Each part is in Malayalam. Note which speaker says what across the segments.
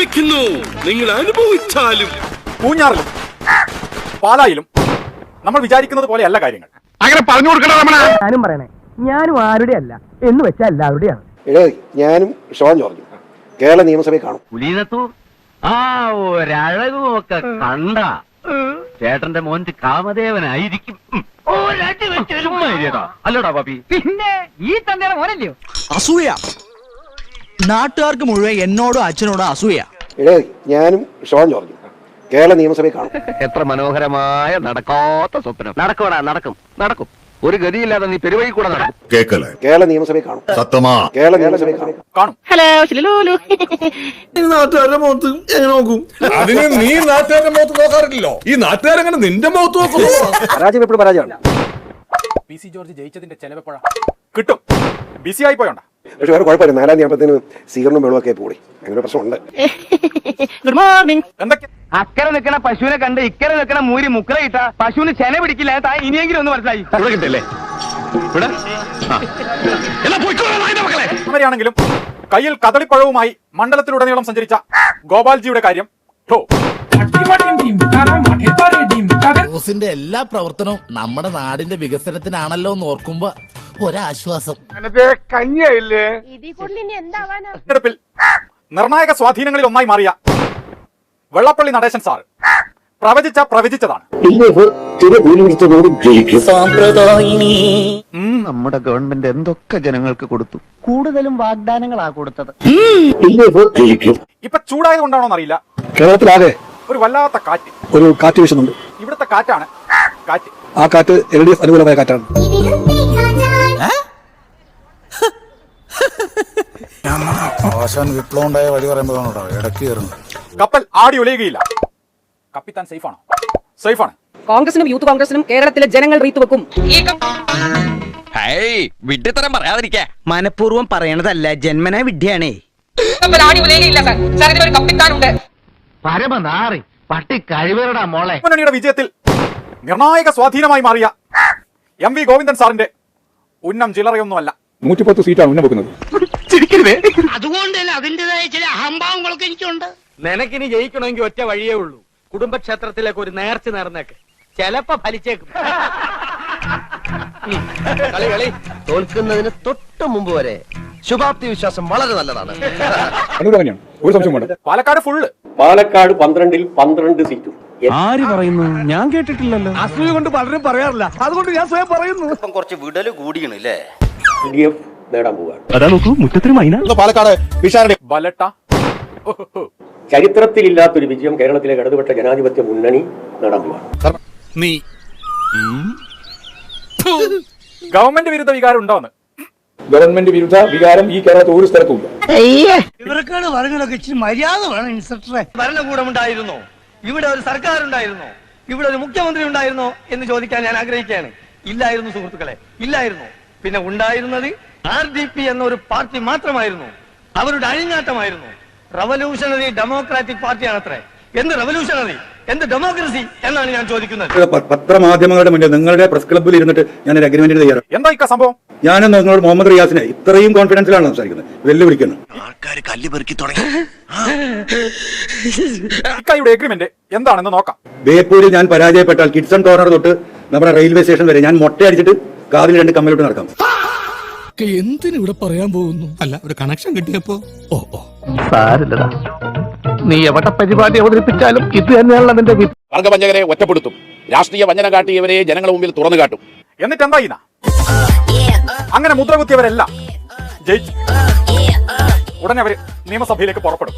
Speaker 1: വെക്കുന്നു, നിങ്ങൾ അനുഭവിച്ചാലും.
Speaker 2: പൂഞ്ഞാറിലും പാലായിലും നമ്മൾ വിചാരിക്കുന്നത് പോലെയല്ല കാര്യങ്ങൾ.
Speaker 3: അങ്ങനെ പറഞ്ഞു കൊടുക്കണം.
Speaker 4: ഞാനും പറയണേ, ഞാനും ആരുടെ അല്ല എന്ന് വെച്ചാൽ എല്ലാവരുടെയാണ്.
Speaker 5: ഞാനും ഷോൺ ജോർജ് കേരള നിയമസഭയിൽ കാണും.
Speaker 6: ഒരഴകുമൊക്കെ കണ്ട ചേട്ടന്റെ മോന്റെ കാമദേവനായിരിക്കും. അല്ലടാ പാപ്പി,
Speaker 4: പിന്നെ ഈ തന്തയുടെ മോനല്ലയോ?
Speaker 7: അസൂയ. നാട്ടുകാർക്ക് മുഴുവൻ എന്നോടും അച്ഛനോടും അസൂയ.
Speaker 5: ഞാനും ഷോൺ ജോർജ് കേരള നിയമസഭയിൽ കാണും.
Speaker 6: എത്ര മനോഹരമായ നടക്കാത്ത സ്വപ്നം. നടക്കൂടാ, നടക്കും. ഒരു ഗതിയില്ലാതെ നീ പെരുവഴി കൂടെ നടക്കും.
Speaker 5: കേരള നിയമസഭയിൽ കാണും. കേരള നിയമസഭയിൽ കാണും.
Speaker 4: ഹലോ.
Speaker 1: നാട്ടുകാരുടെ മുഖത്ത് എങ്ങനെ നോക്കും?
Speaker 3: അതിന് നീ നാട്ടുകാരുടെ മുഖത്ത് നോക്കാറില്ലല്ലോ. ഈ നാട്ടുകാരെങ്ങനെ നിന്റെ മുഖത്ത് നോക്കുന്നു?
Speaker 5: പരാജയം എപ്പോഴും പരാജയമാണ്.
Speaker 2: പി സി ജോർജ് ജയിച്ചതിന്റെ ചെലവെപ്പോഴാ കിട്ടും? ബിസി ആയി പോയോണ്ട.
Speaker 5: പക്ഷെ വേറെ കുഴപ്പമില്ല, 4-ാം തീയതിന് സ്വീകരണം വെള്ളമൊക്കെ പോയി. അങ്ങനെ പ്രശ്നമുണ്ട്.
Speaker 4: Good morning.
Speaker 2: എന്തൊക്കെ
Speaker 6: അക്കരെ നിൽക്കണ പശുവിനെ കണ്ട് ഇക്കരെ നിൽക്കണ മൂരി മുക്കറ ഇട്ട പശുവിന് ചെന പിടിക്കില്ല. ഇനിയെങ്കിലും ഒന്ന് മനസ്സിലായി.
Speaker 2: അവരെയാണെങ്കിലും കയ്യിൽ കദളിപ്പഴവുമായി മണ്ഡലത്തിലുടനീളം സഞ്ചരിച്ച ഗോപാൽജിയുടെ കാര്യം
Speaker 7: ബോസിന്റെ എല്ലാ പ്രവർത്തനവും നമ്മുടെ നാടിന്റെ വികസനത്തിനാണല്ലോ എന്ന് ഓർക്കുമ്പോ ഒരാശ്വാസം.
Speaker 2: തെരഞ്ഞെടുപ്പിൽ നിർണായക സ്വാധീനങ്ങളിൽ ഒന്നായി മാറിയ വെള്ളപ്പള്ളി നടേശൻ സാർ പ്രവചിച്ചതാണ്.
Speaker 6: നമ്മുടെ ഗവൺമെന്റ് എന്തൊക്കെ ജനങ്ങൾക്ക് കൊടുത്തു.
Speaker 4: കൂടുതലും വാഗ്ദാനങ്ങളാ കൊടുത്തത്.
Speaker 2: ഇപ്പൊ ചൂടായത് കൊണ്ടാണോന്ന് അറിയില്ല,
Speaker 5: കേരളത്തിലാകെ
Speaker 2: ഒരു വല്ലാത്ത കാറ്റ്,
Speaker 5: ഒരു കാറ്റ് വീശുന്നുണ്ട്.
Speaker 2: ഇവിടുത്തെ കാറ്റാണ് കാറ്റ്.
Speaker 5: ആ കാറ്റ് LDF അനുകൂലമായ കാറ്റാണ്.
Speaker 7: വിപ്ലവം ഉണ്ടായ വഴി പറയുമ്പോഴാണോ ഇടയ്ക്ക് കയറുന്നത്.
Speaker 2: കപ്പൽ ആടി ഉലയുകയില്ല. കപ്പിത്താൻ സേഫാണോ? സേഫാണ്.
Speaker 4: കോൺഗ്രസിനും യൂത്ത് കോൺഗ്രസിനും കേരളത്തിലെ ജനങ്ങൾ റീത്തുവെക്കും.
Speaker 6: വിഡ്ഢിത്തരം പറയാതിരിക്കാ.
Speaker 7: മനഃപൂർവ്വം പറയണതല്ല, ജന്മനാ വിഡ്ഢിയാണേ.
Speaker 6: പരമനാറി പട്ടി കഴിവേറടാ മോളെ.
Speaker 2: മുന്നണിയുടെ വിജയത്തിൽ നിർണായക സ്വാധീനമായി മാറിയ MV ഗോവിന്ദൻ സാറിന്റെ ഉന്നം ചില്ലറയൊന്നുമല്ല.
Speaker 5: 110 സീറ്റാണ് ഉന്നം വെക്കുന്നത്.
Speaker 4: അതുകൊണ്ട് തന്നെ അതിന്റേതായ ചില അഹംഭാവങ്ങളൊക്കെ എനിക്കുണ്ട്.
Speaker 6: നിനക്കിനി ജയിക്കണമെങ്കിൽ ഒറ്റ വഴിയേ ഉള്ളൂ. കുടുംബക്ഷേത്രത്തിലേക്ക് ഒരു നേർച്ച നേർന്നേക്ക്, ചെലപ്പോ ഫലിച്ചേക്കും. കളി തോൽക്കുന്നതിന് തൊട്ട് മുമ്പ് വരെ ശുഭാപ്തി വിശ്വാസം വളരെ നല്ലതാണ്.
Speaker 5: ഒരു സംശയം വേണ്ട.
Speaker 2: പാലക്കാട് ഫുള്ള്.
Speaker 5: പാലക്കാട് 12-ൽ 12 സീറ്റും.
Speaker 6: ആര് പറയുന്നു? ഞാൻ കേട്ടിട്ടില്ലല്ലോ.
Speaker 7: അസൂയ കൊണ്ട് പലരും പറയാറില്ല, അതുകൊണ്ട് ഞാൻ സ്വയം പറയുന്നു.
Speaker 8: കുറച്ച് വിടല് കൂടിയാണ് അല്ലേ?
Speaker 5: LDF നേടാൻ പോവുകയാണ്.
Speaker 6: അതാ നോക്കൂ, മുറ്റത്തിന് മൈന.
Speaker 5: പാലക്കാട്
Speaker 2: ബലട്ട.
Speaker 5: ചരിത്രത്തിലില്ലാത്തൊരു വിജയം കേരളത്തിലെ ഇടതുപക്ഷ ജനാധിപത്യ മുന്നണി നേടാൻ പോവുകയാണ്.
Speaker 3: നീ
Speaker 2: ഗവൺമെന്റ് വിരുദ്ധ വികാരം ഉണ്ടോന്ന്?
Speaker 5: ഗവൺമെന്റ് വിരുദ്ധ വികാരം ഈ കേരളത്തിൽ ഒരു സ്ഥലത്തുമില്ല.
Speaker 4: ഇവർക്കാണ് പറഞ്ഞതൊക്കെ ഇച്ചിരി മര്യാദ വേണം ഇൻസ്പെക്ടറെ.
Speaker 6: ഭരണകൂടം ഉണ്ടായിരുന്നോ? ഇവിടെ ഒരു സർക്കാർ ഉണ്ടായിരുന്നോ? ഇവിടെ ഒരു മുഖ്യമന്ത്രി ഉണ്ടായിരുന്നോ എന്ന് ചോദിക്കാൻ ഞാൻ ആഗ്രഹിക്കുകയാണ്. ഇല്ലായിരുന്നു സുഹൃത്തുക്കളെ, ഇല്ലായിരുന്നു. പിന്നെ ഉണ്ടായിരുന്നത് RDP എന്ന ഒരു പാർട്ടി മാത്രമായിരുന്നു. അവരുടെ അഴിഞ്ഞാട്ടമായിരുന്നു. Revolutionary democratic പാർട്ടിയാണത്രേ. എന്ത് റവല്യൂഷണറി, എന്ത് ഡെമോക്രസി എന്നാണ് ഞാൻ ചോദിക്കുന്നത്.
Speaker 5: പത്രമാധ്യമങ്ങളുടെ മുന്നിൽ നിങ്ങളുടെ പ്രസ് ക്ലബ്ബിൽ ഇരുന്നിട്ട് ഞാൻ ഒരു അഗ്രിമെന്റിന് തയ്യാറാണ്.
Speaker 2: എന്താ ഇക്ക സംഭവം?
Speaker 5: ഞാനും നിങ്ങളോട് മുഹമ്മദ് റിയാസിനെ ഇത്രയും കോൺഫിഡൻസിലാണ് സംസാരിക്കുന്നത്. വെല്ലുവിളിക്കുന്നു.
Speaker 8: ആൾക്കാർ കല്ല് പെറുക്കി തുടങ്ങി.
Speaker 2: ഇക്കയുടെ എഗ്രിമെന്റ് എന്താണെന്ന് നോക്കാം.
Speaker 5: ബേപ്പൂരിൽ ഞാൻ പരാജയപ്പെട്ടാൽ കിഡ്സൺ കോർണർ തൊട്ട് നമ്മുടെ റെയിൽവേ സ്റ്റേഷൻ വരെ ഞാൻ മൊട്ടയടിച്ചിട്ട് കാതിൽ 2 കമ്മലോട്ട് നടക്കാം.
Speaker 7: എന്തിനിവിടെ പറയാൻ പോകുന്നു? അല്ല, ഒരു കണക്ഷൻ കിട്ടിയപ്പോ
Speaker 6: സാരില്ലടാ, നീ എവിടെ പരിപാടി അവതരിപ്പിച്ചാലും ഇത് തന്നെയാണല്ലോ നിന്റെ
Speaker 3: വർഗവഞ്ചകരെ ഒറ്റപ്പെടുത്തും. രാഷ്ട്രീയ വഞ്ചന കാട്ടിയവരെ ജനങ്ങളുടെ മുമ്പിൽ തുറന്നു കാട്ടും.
Speaker 2: എന്നിട്ട് എന്താ ചെയ്യുന്ന? അങ്ങനെ മുദ്രകുത്തിയവരെല്ലാം ജയിച്ചു. ഉടനെ അവര് നിയമസഭയിലേക്ക് പുറപ്പെടും.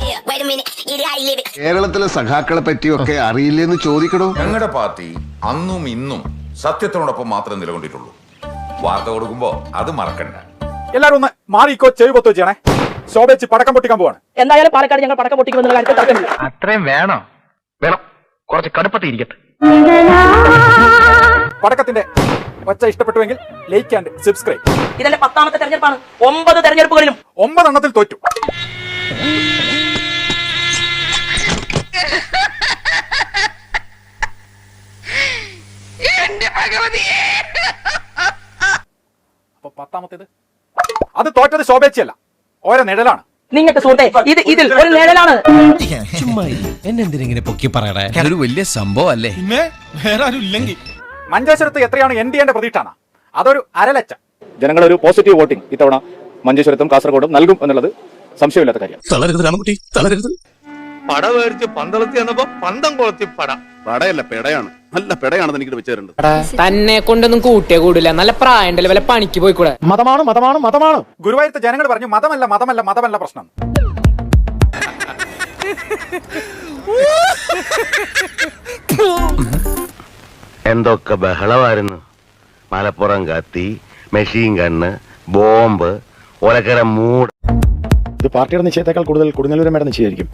Speaker 9: കേരളത്തിലെ സഖാക്കളെ പറ്റിയൊക്കെ അറിയില്ലെന്ന് ചോദിക്കണോ?
Speaker 10: ഞങ്ങളുടെ പാർട്ടി അന്നും ഇന്നും സത്യത്തിനോടൊപ്പം മാത്രമേ നിലകൊണ്ടിട്ടുള്ളൂ. വാർത്ത കൊടുക്കുമ്പോ അത് മറക്കണ്ട.
Speaker 2: എല്ലാരും ഒന്ന് മാറിക്കോ, ചെവി പൊത്തു ചെയ്യണേ. ശോഭേച്ച് പടക്കം പൊട്ടിക്കാൻ പോവാണ്.
Speaker 4: എന്തായാലും പാലക്കാട് ഞങ്ങൾ പടക്കം പൊട്ടിക്കുമെന്നുള്ള കാര്യത്തിൽ തർക്കമില്ല.
Speaker 6: അത്രയും വേണം, കുറച്ച് കടുപ്പത്തിരിക്കട്ടെ.
Speaker 2: പടക്കത്തിന്റെ ഒച്ച ഇഷ്ടപ്പെട്ടുവെങ്കിൽ ലൈക്ക് ആൻഡ് സബ്സ്ക്രൈബ്.
Speaker 4: ഇതെന്റെ 10ാമത്തെ തെരഞ്ഞെടുപ്പാണ്. 9 തെരഞ്ഞെടുപ്പുകളിലും
Speaker 2: 9 എണ്ണത്തിൽ തോറ്റു. അപ്പൊ 10ാമത്തേത് അത് തോറ്റത് ശോഭേച്ചയല്ല, ഓരോ നിഴലാണ്.
Speaker 6: നിങ്ങൾക്ക് സുഹൃത്തെ ഇതിൽ ഒരു നിഴലാണ്.
Speaker 7: എന്നെന്തിനെ പൊക്കി പറയണേ അതൊരു വലിയ സംഭവം അല്ലേ പിന്നെ വേറെ ആരും ഇല്ലെങ്കിൽ
Speaker 2: മഞ്ചേശ്വരത്ത് എത്രയാണ് NDA പ്രതീക്ഷ? അതൊരു അരലച്ച.
Speaker 5: ജനങ്ങളൊരു പോസിറ്റീവ് വോട്ടിംഗ് ഇത്തവണ മഞ്ചേശ്വരത്തും കാസർഗോഡും നൽകും എന്നുള്ളത് സംശയമില്ലാത്ത കാര്യം.
Speaker 7: തളരരുത് രാമകുട്ടി തളരരുത്.
Speaker 1: പട വേടിച്ച് പന്തളത്തി എന്നപ്പോ പന്തം കൊളത്തി പട.
Speaker 8: പടയല്ല പെടയാണ്, നല്ല പെടയാണ് എനിക്ക് വെച്ചു തരേണ്ടത്.
Speaker 6: തന്നെ കൊണ്ടൊന്നും കൂട്ടിയേ കൂടില്ല. നല്ല പ്രായണ്ടല്ലേ, വല്ല പണിക്ക് പോയിക്കൂടെ?
Speaker 2: മതമാണ് മതമാണ് മതമാണ്. ഗുരുവായൂരത്തെ ജനങ്ങൾ പറഞ്ഞു മതമല്ല മതമല്ല മതമല്ല പ്രശ്നം.
Speaker 8: എന്തൊക്കെ ബഹളമായിരുന്നു. മലപ്പുറം കത്തി, മെഷീൻ ഗണ്ണ്, ബോംബ്, ഒലക്കര മൂട്.
Speaker 5: ഇത് പാർട്ടിയുടെ നിശ്ചയത്തെക്കാൾ കൂടുതൽ കൊടുങ്ങല്ലൂരമ്മയുടെ നിശ്ചയമായിരിക്കും.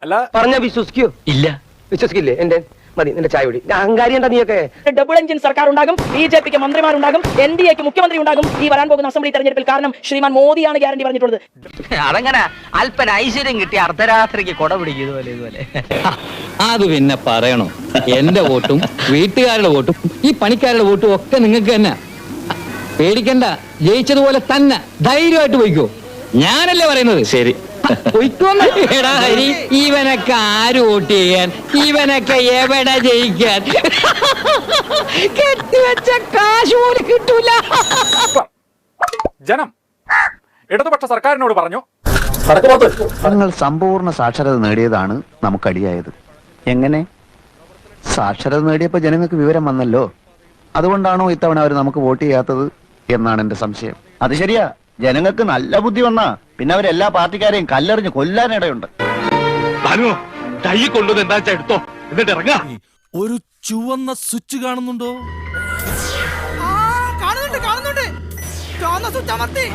Speaker 2: അല്ല
Speaker 6: പറഞ്ഞ വിശ്വസിക്കോ? ഇല്ല, വിശ്വസിക്കില്ലേ? എന്റെ മതി നിന്റെ ചായ കുടി. അഹങ്കാരി എന്താ നീയൊക്കെ? ഡബിൾ എഞ്ചിൻ സർക്കാർ ഉണ്ടാകും, BJPക്ക് മന്ത്രിമാരുണ്ടാകും, NDAക്ക് മുഖ്യമന്ത്രി ഉണ്ടാകും ഈ വരാൻ പോകുന്ന അസംബ്ലി തെരഞ്ഞെടുപ്പിൽ. കാരണം ശ്രീമാൻ മോദിയാണ് ഗ്യാരണ്ടി പറഞ്ഞിട്ടുള്ളത്.
Speaker 4: അതങ്ങനെ അല്പന ഐശ്വര്യം കിട്ടി അർദ്ധരാത്രിക്ക് കൊട പിടിക്കും ഇതുപോലെ.
Speaker 6: അത് പിന്നെ പറയണോ? എന്റെ വോട്ടും വീട്ടുകാരുടെ വോട്ടും ഈ പണിക്കാരുടെ വോട്ടും ഒക്കെ നിങ്ങൾക്ക് തന്നെ. പേടിക്കണ്ട, ജയിച്ചതുപോലെ തന്നെ ധൈര്യമായിട്ട് പോയിക്കോ. ഞാനല്ലേ പറയുന്നത്. ശരി ഇവനൊക്കെ ആര് വോട്ട് ചെയ്യാൻ, ഇവനൊക്കെ എവിടെ ജയിക്കാൻ? കെട്ടിവെച്ച കാശ് പോലും കിട്ടൂല.
Speaker 2: ജനം ഇടതുപക്ഷ സർക്കാരിനോട് പറഞ്ഞു
Speaker 9: നിങ്ങൾ സമ്പൂർണ്ണ സാക്ഷരത നേടിയതാണ് നമുക്കടിയായത്. എങ്ങനെ? സാക്ഷരത നേടിയപ്പോൾ ജനങ്ങൾക്ക് വിവരം വന്നല്ലോ. അതുകൊണ്ടാണോ ഇത്തവണ അവർ നമുക്ക് വോട്ട് ചെയ്യാത്തത് എന്നാണ് എന്റെ സംശയം. അത് ശരിയാ, ജനങ്ങൾക്ക് നല്ല ബുദ്ധി വന്നാ പിന്നെ അവരെല്ലാ പാർട്ടിക്കാരെയും കല്ലെറിഞ്ഞ് കൊല്ലാനിടയുണ്ട്.
Speaker 1: കൈ കൊണ്ടുവന്ന് എന്താ എടുത്തോ, എന്നിട്ട് ഇറങ്ങാ.
Speaker 7: ഒരു ചുവന്ന സ്വിച്ച് കാണുന്നുണ്ടോ? കാണുന്നുണ്ട്. ചുവന്ന സ്വിച്ച് അമർത്തി.